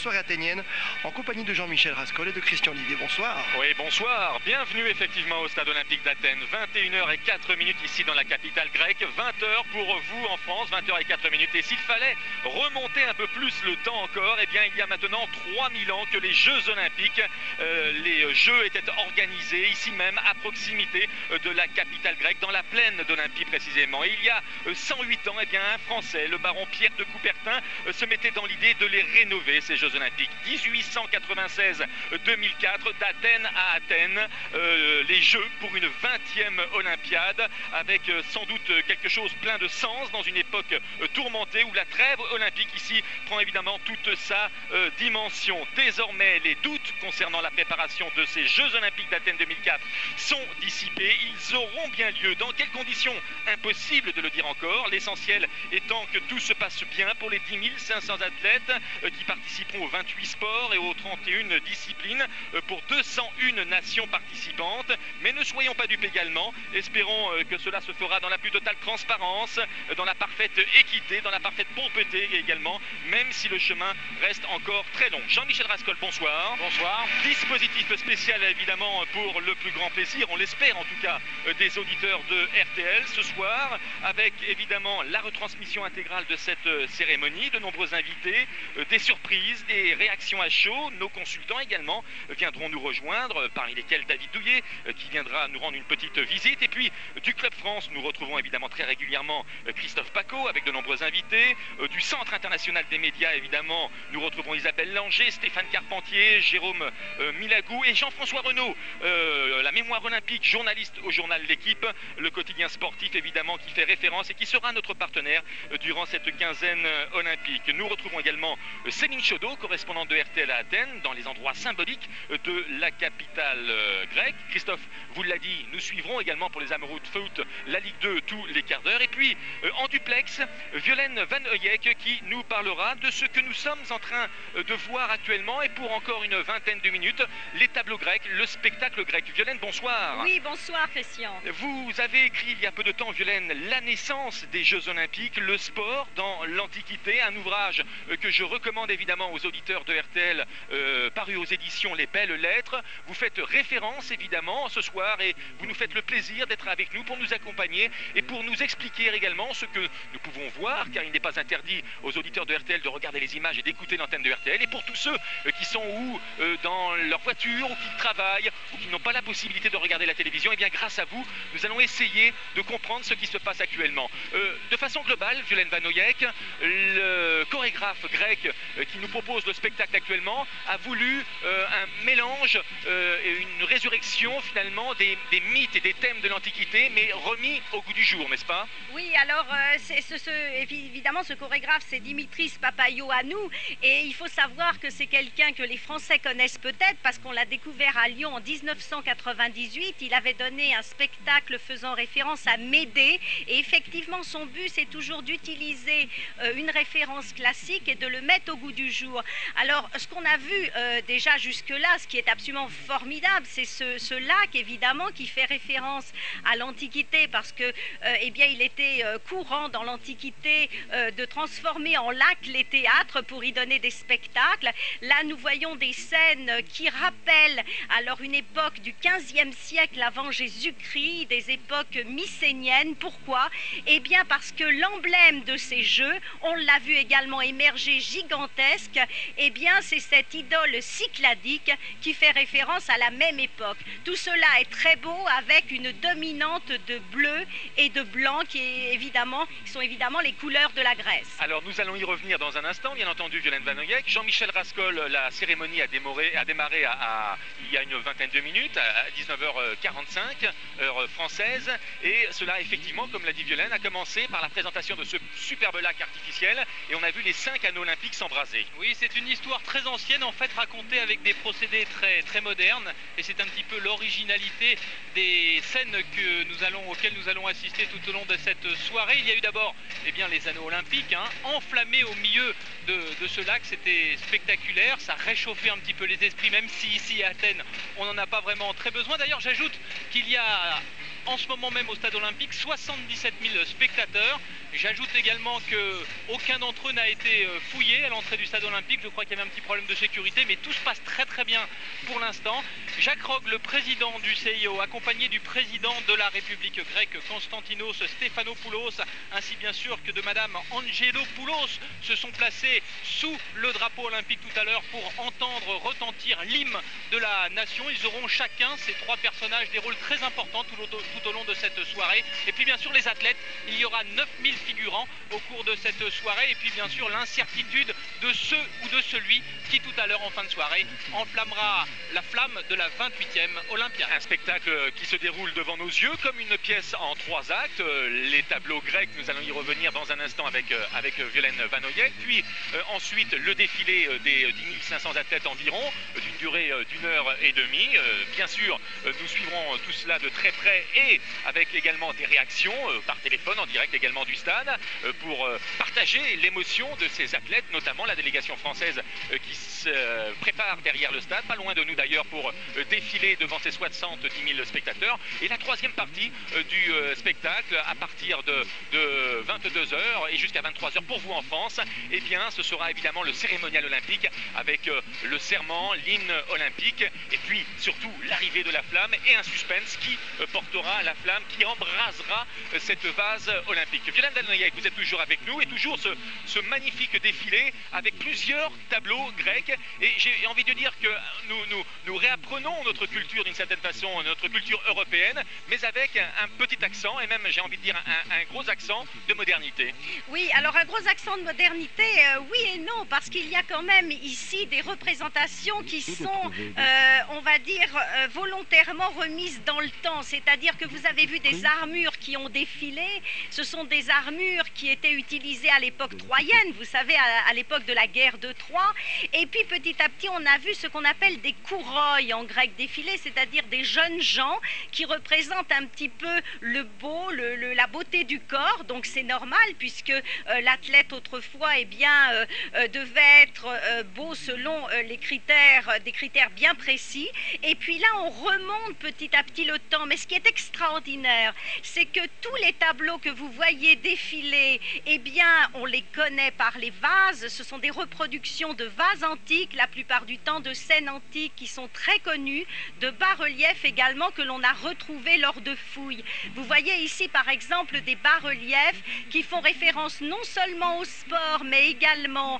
soirée athénienne en compagnie de Jean-Michel Rascol et de Christian Olivier. Bonsoir. Oui, bonsoir. Bienvenue effectivement au Stade Olympique d'Athènes. 21h04 ici dans la capitale grecque. 20h pour vous en France, 20h04. Et s'il fallait remonter un peu plus le temps encore, eh bien il y a maintenant 3000 ans que les Jeux Olympiques, les Jeux étaient organisés ici même à proximité de la capitale grecque, dans la plaine d'Olympie précisément. Et il y a 108 ans, eh bien un Français, le baron Pierre de Coubertin, se mettait dans l'idée de les rénover, ces Jeux Olympiques. 1896-2004, d'Athènes à Athènes, les Jeux pour une 20e Olympiade, avec sans doute quelque chose plein de sens dans une époque tourmentée où la trêve olympique ici prend évidemment toute sa dimension. Désormais, les doutes concernant la préparation de ces Jeux Olympiques d'Athènes 2004 sont dissipés. Ils auront bien lieu. Dans quelles conditions? Impossible de le dire encore. L'essentiel étant que tout se passe bien pour les 10 500 athlètes qui participeront aux 28 sports et aux 31 disciplines pour 201 nations participantes. Mais ne soyons pas dupes également. Espérons que cela se fera dans la plus totale transparence, dans la parfaite équité, dans la parfaite propreté également, même si le chemin reste encore très long. Jean-Michel Rascol, bonsoir. Bonsoir. Dispositif spécial évidemment pour le plus grand plaisir, on l'espère en tout cas, des auditeurs de RTL ce soir, avec évidemment la retransmission intégrale de cette cérémonie, de nombreux invités, des surprises, des réactions à chaud. Nos consultants également viendront nous rejoindre, parmi lesquels David Douillet qui viendra nous rendre une petite visite. Et puis du Club France, nous retrouvons évidemment très régulièrement Christophe Pacaud avec de nombreux invités. Du Centre international des médias évidemment, nous retrouvons Isabelle Langer, Stéphane Carpentier, Jérôme Milagou et Jean-François Renaud, la mémoire olympique, journaliste au journal L'Équipe, le quotidien sportif évidemment qui fait référence et qui sera notre partenaire durant cette quinzaine olympique. Nous retrouvons également Céline Chaudot, correspondante de RTL à Athènes, dans les endroits symboliques de la capitale grecque. Christophe vous l'a dit, nous suivrons également pour les amoureux de foot la Ligue 2 tous les quarts d'heure. Et puis en duplex, Violaine Van Heuiek qui nous parlera de ce que nous sommes en train de voir actuellement et pour encore une vingtaine de minutes, les tableaux grecs, le spectacle grec. Violaine, bonsoir. Oui, bonsoir Christian. Vous avez écrit il y a peu de temps, Violaine, La naissance des Jeux Olympiques, le sport dans l'Antiquité, un ouvrage que je recommande évidemment aux auditeurs de RTL, paru aux éditions Les Belles Lettres. Vous faites référence évidemment ce soir et vous nous faites le plaisir d'être avec nous pour nous accompagner et pour nous expliquer également ce que nous pouvons voir, car il n'est pas interdit aux auditeurs de RTL de regarder les images et d'écouter l'antenne de RTL. Et pour tous ceux qui sont dans leur voiture ou qui travaillent ou qui n'ont pas la possibilité de regarder la télévision, et bien grâce à vous, nous allons essayer de comprendre ce qui se passe actuellement. De façon globale, Violaine Van Heuiek, le chorégraphe grec qui nous propose le spectacle actuellement, a voulu un mélange et une résurrection finalement des mythes et des thèmes de l'Antiquité, mais remis au goût du jour, n'est-ce pas? Oui, alors évidemment ce chorégraphe c'est Dimitris Papaioannou et il faut savoir que c'est quelqu'un que les Français connaissent peut-être parce qu'on l'a découvert à Lyon en 1998. Il avait donné un spectacle faisant référence à Médée et effectivement son but c'est toujours d'utiliser une référence classique et de le mettre au goût du jour. Alors ce qu'on a vu déjà jusque-là, ce qui est absolument formidable, c'est ce lac évidemment qui fait référence à l'Antiquité parce que eh bien il était courant dans l'Antiquité de transformer en lac les théâtres pour y donner des spectacles. Là nous voyons des scènes qui rappellent alors une époque du 15e siècle avant Jésus-Christ, des époques mycéniennes. Pourquoi? Eh bien parce que l'emblème de ces jeux, on l'a vu également émerger gigantesque, eh bien c'est cette idole cycladique qui fait référence à la même époque. Tout cela est très beau avec une dominante de bleu et de blanc qui sont évidemment les couleurs de la Grèce. Alors nous allons y revenir dans un instant, bien entendu, Violaine Van Heuiek. Jean-Michel Rascol, la cérémonie a démarré il y a une vingtaine de minutes, à 19h45, heure française, et cela effectivement, comme l'a dit Violaine, a commencé par la présentation de ce superbe lac artificiel, et on a vu les 5 anneaux olympiques s'embraser. Oui, c'est une histoire très ancienne, en fait, racontée avec des procédés très, très modernes, et c'est un petit peu l'originalité des scènes auxquelles nous allons assister tout au long de cette soirée. Il y a eu d'abord les anneaux olympiques, enflammés au milieu de ce lac, c'était spectaculaire, ça réchauffait un petit peu les esprits, même si ici à Athènes, on n'en a pas vraiment très besoin. D'ailleurs, j'ajoute qu'il y a en ce moment même au stade olympique 77 000 spectateurs. J'ajoute également qu'aucun d'entre eux n'a été fouillé à l'entrée du stade olympique. Je crois qu'il y avait un petit problème de sécurité, mais tout se passe très bien pour l'instant. Jacques Rogge, le président du CIO, accompagné du président de la République grecque Konstantinos Stéphanopoulos, ainsi bien sûr que de madame Angelopoulos, se sont placés sous le drapeau olympique tout à l'heure pour entendre retentir l'hymne de la nation. Ils auront chacun, ces trois personnages, des rôles très importants tout au long de cette soirée. Et puis bien sûr les athlètes, il y aura 9000 figurants au cours de cette soirée. Et puis bien sûr l'incertitude de ceux ou de celui qui tout à l'heure en fin de soirée enflammera la flamme de la 28e Olympiade. Un spectacle qui se déroule devant nos yeux comme une pièce en 3 actes. Les tableaux grecs, nous allons y revenir dans un instant avec Violaine Vanoyek. Puis ensuite le défilé des 10 500 athlètes environ, d'une durée d'1h30. Bien sûr, nous suivrons tout cela de très près et avec également des réactions par téléphone en direct également du stade pour partager l'émotion de ces athlètes, notamment la délégation française qui se prépare derrière le stade, pas loin de nous d'ailleurs, pour défiler devant ces 70 000 spectateurs. Et la troisième partie du spectacle, à partir de 22h et jusqu'à 23h pour vous en France, eh bien ce sera évidemment le cérémonial olympique avec le serment, l'hymne olympique et puis surtout l'arrivée de la flamme et un suspense qui portera la flamme, qui embrasera cette vase olympique. Violaine Vanoyek, vous êtes toujours avec nous et toujours ce magnifique défilé avec plusieurs tableaux grecs, et j'ai envie de dire que nous réapprenons notre culture d'une certaine façon, notre culture européenne, mais avec un petit accent et même j'ai envie de dire un gros accent de modernité. Oui, alors un gros accent de modernité, oui et non, parce qu'il y a quand même ici des représentations qui sont, on va dire, volontairement remises dans le temps, c'est-à-dire que vous avez vu des armures qui ont défilé, ce sont des armures qui étaient utilisées à l'époque troyenne, vous savez, à l'époque de la guerre de Troie, et puis petit à petit on a vu ce qu'on appelle des kouroi en grec défiler, c'est-à-dire des jeunes gens qui représentent un petit peu le beau, la beauté du corps, donc c'est normal puisque l'athlète autrefois eh bien, devait être beau selon des critères bien précis, et puis là on remonte petit à petit le temps, mais ce qui est extraordinaire, c'est que tous les tableaux que vous voyez défiler, eh bien on les connaît par les vases, ce sont des reproductions de vases antiques, la plupart du temps de scènes antiques qui sont très connues, de bas-reliefs également que l'on a retrouvés lors de fouilles. Vous voyez ici par exemple des bas-reliefs qui font référence non seulement au sport mais également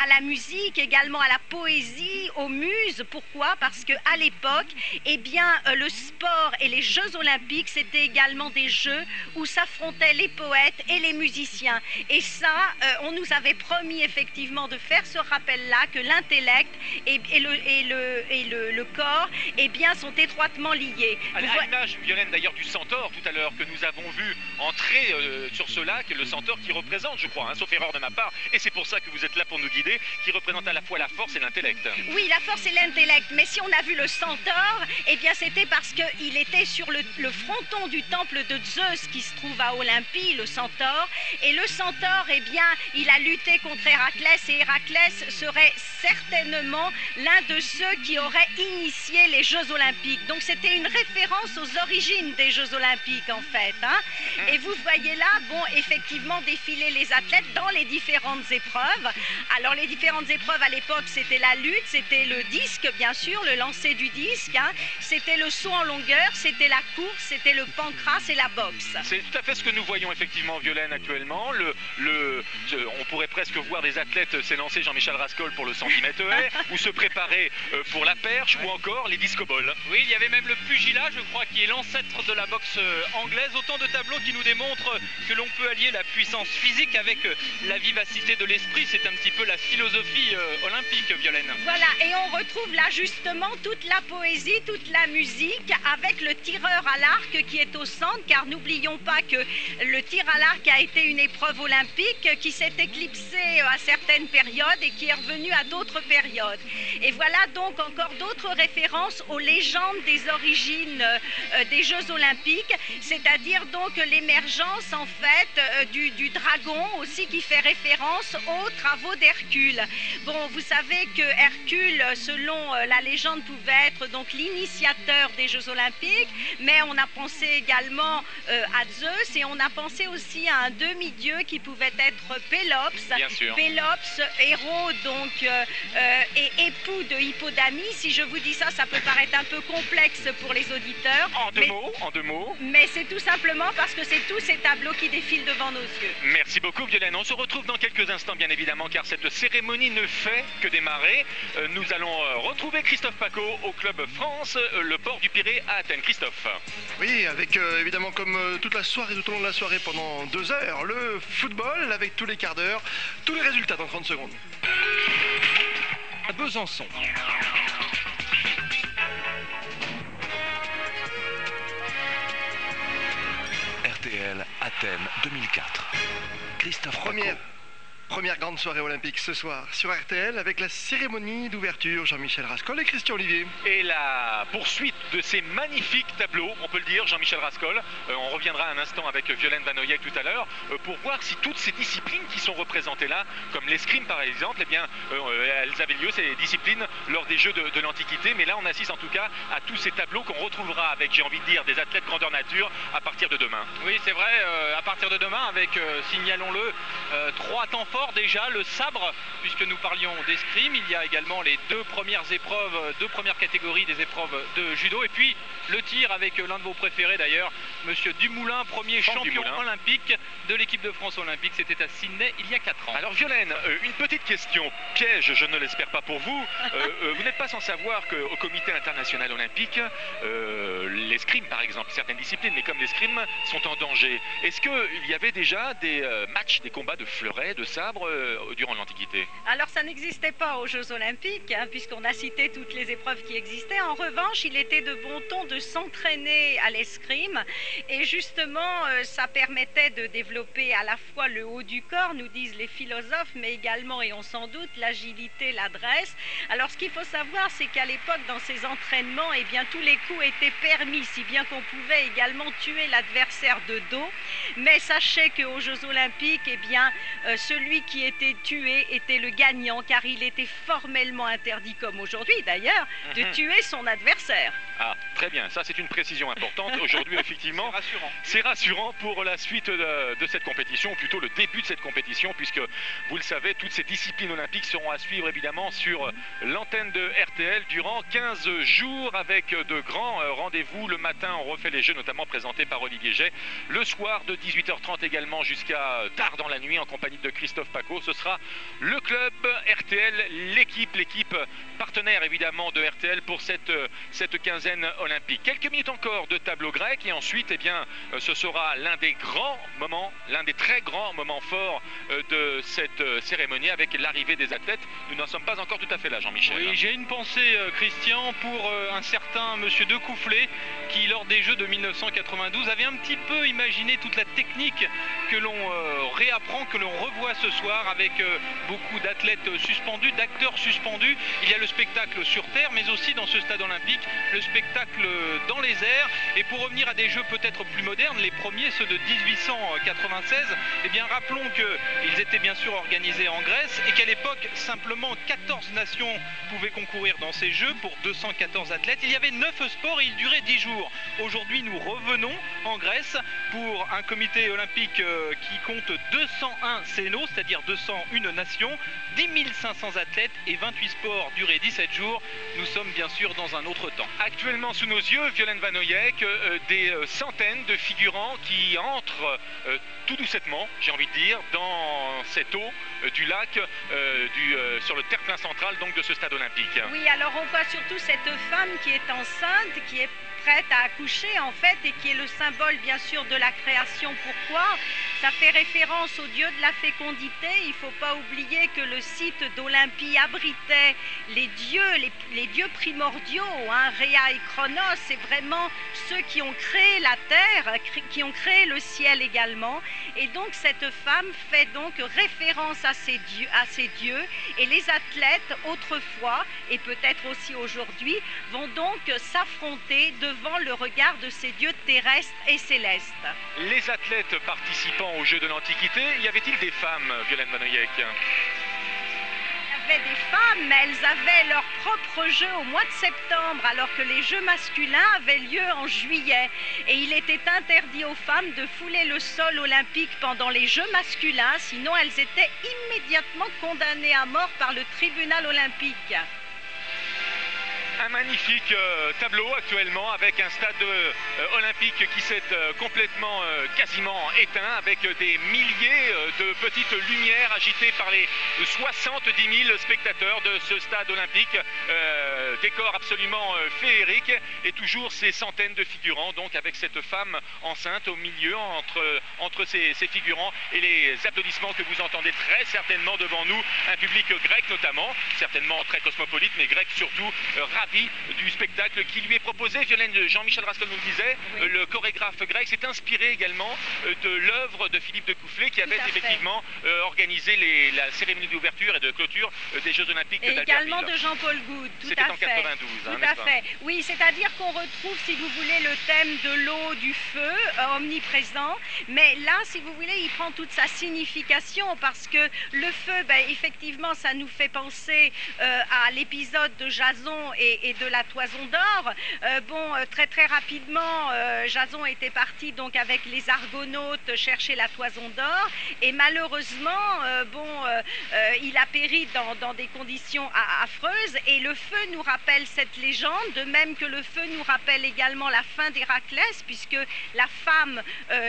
à la musique, également à la poésie, aux muses. Pourquoi? Parce qu'à l'époque, eh bien, le sport et les Jeux olympiques, c'était également des jeux où s'affrontaient les poètes et les musiciens. Et ça, on nous avait promis effectivement de faire ce rappel-là, que l'intellect et le corps eh bien, sont étroitement liés. À l'image, Violaine, d'ailleurs, du centaure tout à l'heure que nous avons vu entrer sur ce lac, le centaure qui représente, je crois, sauf erreur de ma part, et c'est pour ça que vous êtes là pour nous guider, qui représente à la fois la force et l'intellect. Oui, la force et l'intellect, mais si on a vu le centaure, eh bien c'était parce qu'il était sur le fronton du temple de Zeus qui se trouve à Olympie, le centaure, et le centaure, eh bien, il a lutté contre Héraclès, et Héraclès serait certainement l'un de ceux qui auraient initié les Jeux olympiques. Donc c'était une référence aux origines des Jeux olympiques en fait. Hein. Et vous voyez là, bon, effectivement défiler les athlètes dans les différentes épreuves. Alors les différentes épreuves à l'époque, c'était la lutte, c'était le disque bien sûr, le lancer du disque, hein. C'était le saut en longueur, c'était la course, c'était le pancras et la boxe. C'est tout à fait ce que nous voyons effectivement, Violaine, actuellement. On pourrait presque voir des athlètes s'élancer, Jean-Michel Rascol, pour le 110 mètres haies, ou se préparer pour la perche, ou encore les disco-balls. Oui, il y avait même le pugilat, je crois, qui est l'ancêtre de la boxe anglaise. Autant de tableaux qui nous démontrent que l'on peut allier la puissance physique avec la vivacité de l'esprit. C'est un petit peu la philosophie olympique, Violaine. Voilà, et on retrouve là justement toute la poésie, toute la musique, avec le tireur à l'arc qui est au centre, car n'oublions pas que le tir à l'arc a été une épreuve olympique qui s'est éclipsée à certaines périodes et qui est revenue à d'autres périodes. Et voilà donc encore d'autres références aux légendes des origines des Jeux olympiques, c'est-à-dire donc l'émergence en fait du dragon aussi, qui fait référence aux travaux d'Hercule. Bon, vous savez que Hercule, selon la légende, pouvait être donc l'initiateur des Jeux olympiques, mais on a pensé également à Zeus, et on a pensé aussi à un demi-dieu qui pouvait être Pélops. Bien sûr. Pélops, héros donc et époux de Hippodamie. Si je vous dis ça, ça peut paraître un peu complexe pour les auditeurs. En deux mots. Mais c'est tout simplement parce que c'est tous ces tableaux qui défilent devant nos yeux. Merci beaucoup Violaine. On se retrouve dans quelques instants bien évidemment, car cette cérémonie ne fait que démarrer. Nous allons retrouver Christophe Paco au Club France, le port du Pirée à Athènes. Christophe. Oui, avec évidemment comme toute la soirée, tout au long de la soirée pendant 2 heures, le football avec tous les quarts d'heure, tous les résultats dans 30 secondes. À Besançon. RTL Athènes 2004. Christophe Paco. Première grande soirée olympique ce soir sur RTL avec la cérémonie d'ouverture, Jean-Michel Rascol et Christian Olivier. Et la poursuite de ces magnifiques tableaux, on peut le dire, Jean-Michel Rascol. On reviendra un instant avec Violaine Vanoyek tout à l'heure pour voir si toutes ces disciplines qui sont représentées là, comme l'escrime par exemple, eh bien, elles avaient lieu, ces disciplines, lors des Jeux de l'Antiquité. Mais là, on assiste en tout cas à tous ces tableaux qu'on retrouvera avec, j'ai envie de dire, des athlètes grandeur nature à partir de demain. Oui, c'est vrai, à partir de demain, avec, signalons-le, 3 temps forts déjà, le sabre, puisque nous parlions d'escrime. Il y a également les 2 premières épreuves, 2 premières catégories des épreuves de judo, et puis le tir avec l'un de vos préférés d'ailleurs, Monsieur Dumoulin, premier champion olympique de l'équipe de France olympique. C'était à Sydney il y a 4 ans. Alors Violaine, une petite question piège, je ne l'espère pas pour vous. Vous n'êtes pas sans savoir qu'au Comité international olympique, l'escrime par exemple, certaines disciplines, mais comme l'escrime, sont en danger. Est-ce qu'il y avait déjà des matchs, des combats de fleurets, de sabres durant l'Antiquité? Alors ça n'existait pas aux Jeux olympiques, hein, puisqu'on a cité toutes les épreuves qui existaient. En revanche, il était de bon ton de s'entraîner à l'escrime, et justement ça permettait de développer à la fois le haut du corps, nous disent les philosophes, mais également, et on s'en doute, l'agilité, l'adresse. Alors ce qu'il faut savoir, c'est qu'à l'époque, dans ces entraînements, eh bien, tous les coups étaient permis, si bien qu'on pouvait également tuer l'adversaire de dos. Mais sachez qu'aux Jeux olympiques, eh bien, celui qui était tué était le gagnant, car il était formellement interdit, comme aujourd'hui d'ailleurs, de tuer son adversaire. Ah, très bien, ça c'est une précision importante. Aujourd'hui, effectivement, c'est rassurant pour la suite de cette compétition, ou plutôt le début de cette compétition, puisque vous le savez, toutes ces disciplines olympiques seront à suivre évidemment sur l'antenne de RTL durant 15 jours, avec de grands rendez-vous. Le matin, on refait les Jeux, notamment présentés par Olivier Jay. Le soir, de 18h30 également jusqu'à tard dans la nuit, en compagnie de Christophe Paco. Ce sera le club RTL, l'équipe partenaire évidemment de RTL pour cette quinzaine olympique. Quelques minutes encore de tableau grec, et ensuite, eh bien, ce sera l'un des grands moments, l'un des très grands moments forts de cette cérémonie, avec l'arrivée des athlètes. Nous n'en sommes pas encore tout à fait là, Jean-Michel. Oui, j'ai une pensée, Christian, pour un certain Monsieur Decoufflé, qui lors des Jeux de 1992 avait un petit peu imaginé toute la technique que l'on réapprend, que l'on revoit ce soir, avec beaucoup d'athlètes suspendus, d'acteurs suspendus. Il y a le spectacle sur terre, mais aussi dans ce stade olympique, le spectacle dans les airs. Et pour revenir à des jeux peut-être plus modernes, les premiers, ceux de 1896, eh bien rappelons qu'ils étaient bien sûr organisés en Grèce, et qu'à l'époque, simplement 14 nations pouvaient concourir dans ces jeux pour 214 athlètes. Il y avait 9 sports et ils duraient 10 jours. Aujourd'hui, nous revenons en Grèce pour un comité olympique qui compte 201 cénos, c'est-à-dire 201 nations, 10 500 athlètes et 28 sports durés 17 jours. Nous sommes bien sûr dans un autre temps. Actuellement sous nos yeux, Violaine Vanoyek, des centaines de figurants qui entrent tout doucement, j'ai envie de dire, dans cette eau du lac, sur le terre-plein central donc de ce stade olympique. Oui, alors on voit surtout cette femme qui est enceinte, qui est prête à accoucher en fait, et qui est le symbole bien sûr de la création. Pourquoi? Ça fait référence au dieu de la fécondité. Il ne faut pas oublier que le site d'Olympie abritait les dieux primordiaux, hein, Rhea et Chronos, c'est vraiment ceux qui ont créé la terre, qui ont créé le ciel également. Et donc cette femme fait donc référence à ces dieux, et les athlètes autrefois et peut-être aussi aujourd'hui vont donc s'affronter devant le regard de ces dieux terrestres et célestes. Les athlètes participant aux Jeux de l'Antiquité, y avait-il des femmes, Violaine Vanoyek? Il y avait des femmes, mais elles avaient leur propre jeu au mois de septembre, alors que les jeux masculins avaient lieu en juillet. Et il était interdit aux femmes de fouler le sol olympique pendant les jeux masculins, sinon elles étaient immédiatement condamnées à mort par le tribunal olympique. Un magnifique tableau actuellement avec un stade olympique qui s'est complètement quasiment éteint, avec des milliers de petites lumières agitées par les 70 000 spectateurs de ce stade olympique. Décor absolument féerique, et toujours ces centaines de figurants, donc avec cette femme enceinte au milieu entre ces figurants, et les applaudissements que vous entendez très certainement devant nous, un public grec notamment, certainement très cosmopolite, mais grec surtout, ravi du spectacle qui lui est proposé. Violaine, Jean-Michel Rascol nous le disait, oui. Le chorégraphe grec s'est inspiré également de l'œuvre de Philippe de Coufflet, qui avait effectivement organisé la cérémonie d'ouverture et de clôture des Jeux Olympiques d'Albertville. Et également de Jean-Paul Goude, tout à fait. C'était en 92. Tout à fait. Oui, c'est-à-dire qu'on retrouve, si vous voulez, le thème de l'eau, du feu, omniprésent. Mais là, si vous voulez, il prend toute sa signification, parce que le feu, effectivement, ça nous fait penser à l'épisode de Jason et de la toison d'or. Très rapidement, Jason était parti donc avec les Argonautes chercher la toison d'or, et malheureusement, il a péri dans des conditions affreuses, et le feu nous rappelle cette légende, de même que le feu nous rappelle également la fin d'Héraclès, puisque la femme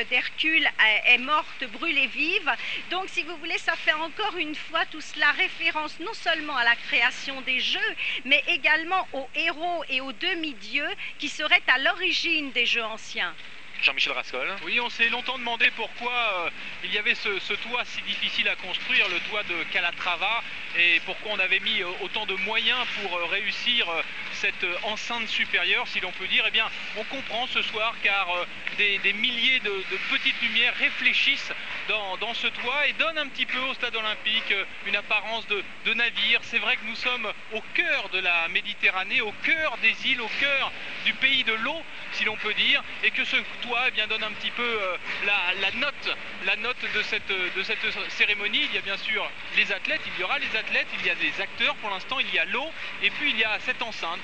d'Hercule est morte brûlée vive. Donc, si vous voulez, ça fait encore une fois tout cela référence non seulement à la création des jeux, mais également aux héros et aux demi-dieux qui seraient à l'origine des jeux anciens. Jean-Michel Rascol. Oui, on s'est longtemps demandé pourquoi il y avait ce toit si difficile à construire, le toit de Calatrava, et pourquoi on avait mis autant de moyens pour réussir cette enceinte supérieure, si l'on peut dire. Eh bien, on comprend ce soir, car des milliers de petites lumières réfléchissent dans ce toit et donnent un petit peu au stade olympique une apparence de navire. C'est vrai que nous sommes au cœur de la Méditerranée, au cœur des îles, au cœur du pays de l'eau, si l'on peut dire, et que ce toit donne un petit peu la note de cette cérémonie. Il y a bien sûr les athlètes, il y aura les athlètes, il y a des acteurs, pour l'instant il y a l'eau, et puis il y a cette enceinte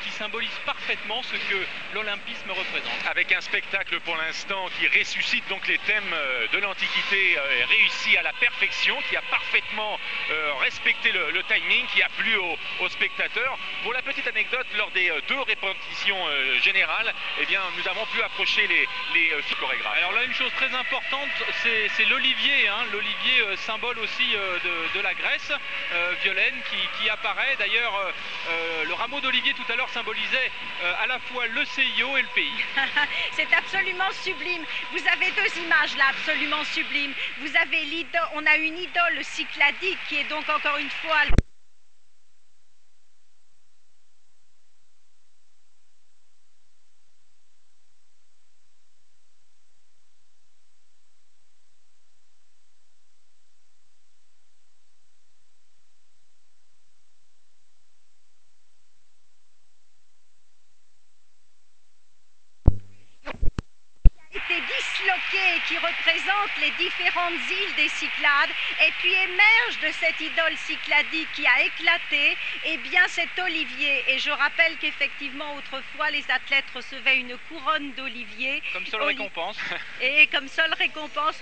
qui symbolise parfaitement ce que l'olympisme représente. Avec un spectacle pour l'instant qui ressuscite donc les thèmes de l'Antiquité, réussi à la perfection, qui a parfaitement respecté le timing, qui a plu aux spectateurs. Pour la petite anecdote, lors des 2 répétitions générales, eh bien, nous avons pu approcher les filles chorégraphes. Alors là, une chose très importante, c'est l'olivier, hein, l'olivier symbole aussi de la Grèce, Violaine, qui apparaît. D'ailleurs, le rameau d'olivier tout à l'heure symbolisait à la fois le CIO et le pays. C'est absolument sublime. Vous avez 2 images là absolument sublimes. Vous avez l'idole, on a une idole cycladique qui est donc encore une fois... disloqué, qui représente les différentes îles des Cyclades, et puis émerge de cette idole cycladique qui a éclaté, et bien cet olivier. Et je rappelle qu'effectivement autrefois les athlètes recevaient une couronne d'olivier comme seule récompense, et comme seule récompense,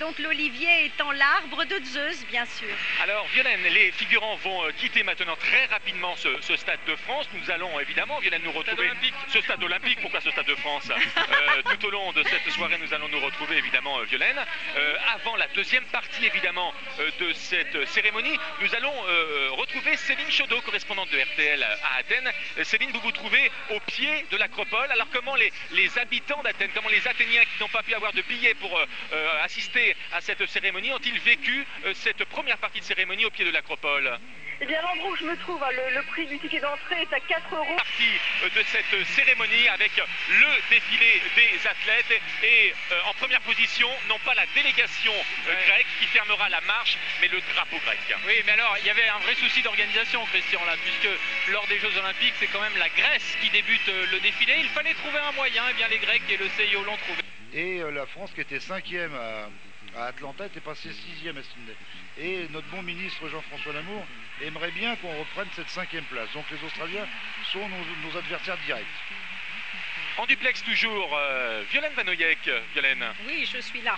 donc l'olivier étant l'arbre de Zeus, bien sûr. Alors Violaine, les figurants vont quitter maintenant très rapidement ce stade de France. Nous allons évidemment, Violaine, nous retrouver ce stade olympique. Pourquoi ce stade de France? Tout au long de cette soirée, nous nous allons nous retrouver évidemment, Violaine. Avant la deuxième partie évidemment de cette cérémonie, nous allons retrouver Céline Chaudot, correspondante de RTL à Athènes. Céline, vous vous trouvez au pied de l'acropole. Alors comment les habitants d'Athènes, comment les Athéniens qui n'ont pas pu avoir de billets pour assister à cette cérémonie ont-ils vécu cette première partie de cérémonie au pied de l'acropole? Eh bien, l'endroit où je me trouve, le prix du ticket d'entrée est à 4 €. Partie de cette cérémonie avec le défilé des athlètes et en première position, non pas la délégation grecque qui fermera la marche, mais le drapeau grec. Oui, mais alors il y avait un vrai souci d'organisation, Christian, là, puisque lors des Jeux Olympiques, c'est quand même la Grèce qui débute le défilé. Il fallait trouver un moyen, et bien les Grecs et le CIO l'ont trouvé. Et la France, qui était 5e à Atlanta, était passée 6e à Sydney. Et notre bon ministre Jean-François Lamour aimerait bien qu'on reprenne cette 5e place. Donc les Australiens sont nos adversaires directs. En duplex toujours, Violaine Vanoyek. Violaine. Oui, je suis là.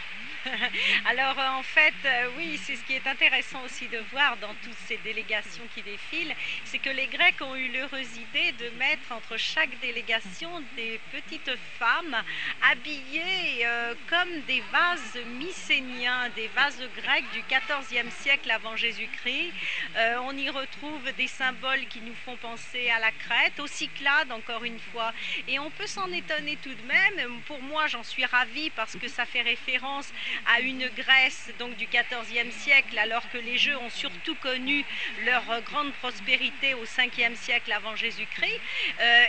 Alors en fait, oui, c'est ce qui est intéressant aussi de voir dans toutes ces délégations qui défilent, c'est que les Grecs ont eu l'heureuse idée de mettre entre chaque délégation des petites femmes habillées comme des vases mycéniens, des vases grecs du XIVe siècle avant Jésus-Christ. On y retrouve des symboles qui nous font penser à la Crète, aux Cyclades encore une fois, et on peut s'en étonner tout de même. Pour moi, j'en suis ravie parce que ça fait référence à une Grèce donc du XIVe siècle, alors que les Jeux ont surtout connu leur grande prospérité au 5e siècle avant Jésus-Christ.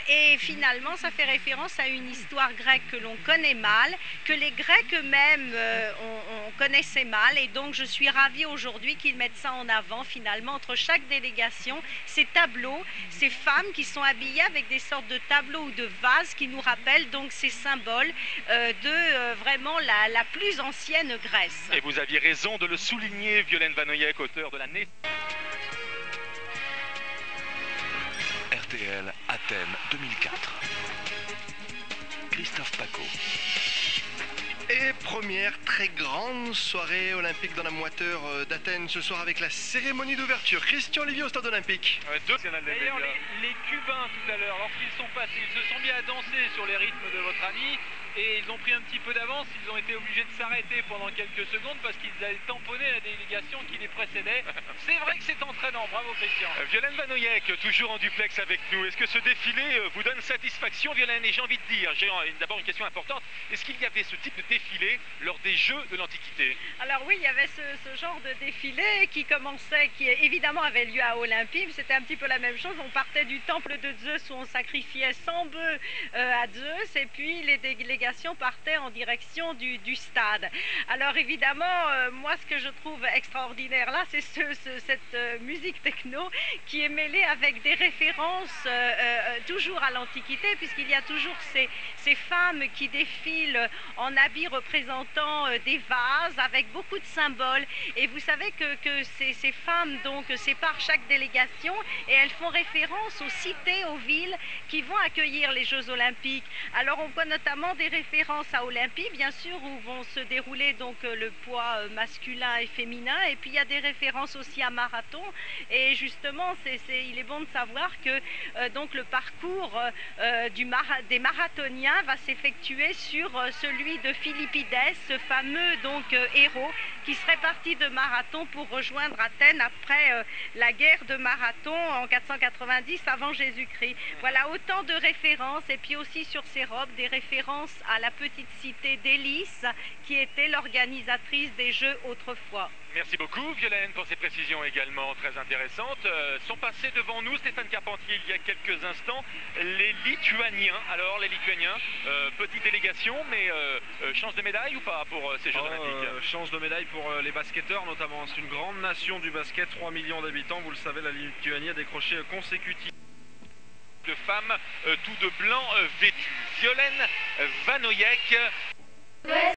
Et finalement, ça fait référence à une histoire grecque que l'on connaît mal, que les Grecs eux-mêmes on connaissait mal. Et donc, je suis ravie aujourd'hui qu'ils mettent ça en avant, finalement, entre chaque délégation, ces tableaux, ces femmes qui sont habillées avec des sortes de tableaux ou de vases qui nous rappellent donc ces symboles de vraiment la plus ancienne Grèce. Et vous aviez raison de le souligner, Violaine Vanoyek, auteur de la naissance. RTL Athènes 2004. Christophe Paco. Et première très grande soirée olympique dans la moiteur d'Athènes ce soir avec la cérémonie d'ouverture. Christian Olivier au stade olympique. D'ailleurs, les Cubains tout à l'heure, lorsqu'ils sont passés, ils se sont mis à danser sur les rythmes de votre ami. Et ils ont pris un petit peu d'avance, ils ont été obligés de s'arrêter pendant quelques secondes parce qu'ils allaient tamponner la délégation qui les précédait. C'est vrai que c'est entraînant, bravo Christian. Violaine Vanoyek, toujours en duplex avec nous. Est-ce que ce défilé vous donne satisfaction, Violaine? Et j'ai envie de dire, j'ai d'abord une question importante. Est-ce qu'il y avait ce type de défilé lors des Jeux de l'Antiquité? Alors oui, il y avait ce genre de défilé qui commençait, qui évidemment avait lieu à Olympie. C'était un petit peu la même chose. On partait du temple de Zeus où on sacrifiait 100 bœufs à Zeus et puis les délégations partait en direction du stade. Alors évidemment, moi ce que je trouve extraordinaire là, c'est cette musique techno qui est mêlée avec des références toujours à l'Antiquité, puisqu'il y a toujours ces femmes qui défilent en habits représentant des vases avec beaucoup de symboles. Et vous savez que ces femmes donc séparent chaque délégation et elles font référence aux cités, aux villes qui vont accueillir les Jeux Olympiques. Alors on voit notamment des référence à Olympie, bien sûr, où vont se dérouler donc le poids masculin et féminin, et puis il y a des références aussi à marathon, et justement il est bon de savoir que donc le parcours des marathoniens va s'effectuer sur celui de Philippides, ce fameux donc héros qui serait parti de Marathon pour rejoindre Athènes après la guerre de Marathon en 490 avant Jésus-Christ. Voilà autant de références, et puis aussi sur ses robes des références à la petite cité d'Élis qui était l'organisatrice des Jeux autrefois. Merci beaucoup Violaine pour ces précisions également très intéressantes. Sont passés devant nous, Stéphane Carpentier, il y a quelques instants, les Lituaniens. Alors les Lituaniens, petite délégation, mais chance de médaille ou pas pour ces Jeux Olympiques? Chance de médaille pour les basketteurs notamment. C'est une grande nation du basket, 3 millions d'habitants. Vous le savez, la Lituanie a décroché consécutivement de femmes tout de blanc vêtues. Violaine Vanoyek.